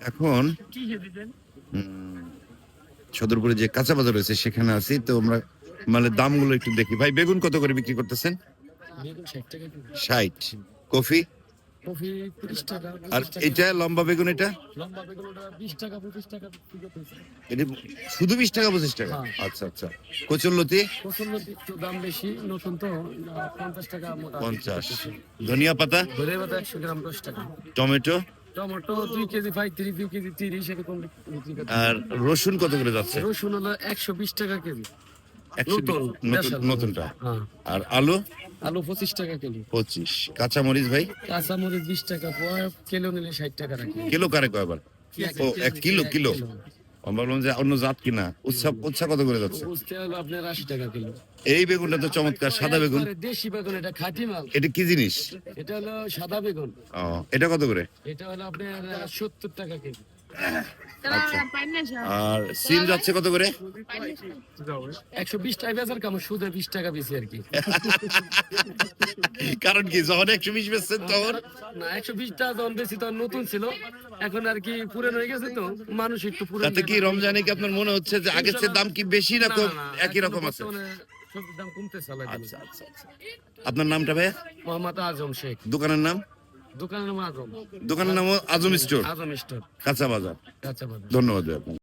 এখন সদরপুরে যে কাঁচা বাজার রয়েছে সেখানে আছি, তো আমরা মানে দামগুলো একটু দেখি। ভাই বেগুন কত করে বিক্রি করতেছেন? 60। কফি? আর এটা লম্বা বেগুন, এটা এটা শুধু 20 টাকা 25 টাকা? আচ্ছা আচ্ছা। কচুরলতি? দাম বেশি, নতুন তো 50 টাকা। 50। ধনিয়া পাতা? 100 গ্রাম 10 টাকা। টমেটো? টমেটো 2 কেজি 35, 2 কেজি 30 এরকম বিক্রি করতে। আর রসুন কত করে যাচ্ছে? রসুন হলো 120 টাকা কেজি। নতুনটা। আর আলু? আলু 25 টাকা কেজি। 25। কাঁচামরিচ ভাই? কাঁচামরিচ 20 টাকা পোয়া, কিলো নিলে 60 টাকা রাখি। কিলো কারে কয়বার? ও 1 কিলো কিলো। আমি ভাবলাম যে অন্য জাত কিনা। উচ্ছা কত করে যাচ্ছে? উচ্ছে হলো আপনার 80 টাকা কিলো। এই বেগুনটা তো চমৎকার, সাদা বেগুন। দেশি বেগুন, এটা খাঁটি মাল। এটা কি জিনিস? এটা হলো সাদা বেগুন। এটা কত করে? এটা হলো আপনার 70 টাকা কেজি। আর সিম যাচ্ছে কত করে? 120 টাকা বেচার কাম, সুদে 20 টাকা বেশি আর কি। কারণ কি, যখন 120 বেচছেন তখন? না, 120 টাকা যখন বেশি তখন নতুন ছিল, এখন আর কি পুরান হয়ে গেছে, তো মানুষ একটু পুরান। তাতে কি রমজানে কি আপনার মনে হচ্ছে যে আগের চেয়ে দাম কি বেশি না কম, একই রকম আছে? সবজির দাম কমতে চলে। আচ্ছা আচ্ছা। আপনার নামটা ভাইয়া? মোহাম্মদ আজম শেখ। দোকানের নাম? দোকানের নাম আজম। দোকানের নাম আজম স্টোর, আজম স্টোর, কাঁচা বাজার। কাঁচা বাজার। ধন্যবাদ ভাই আপনাকে।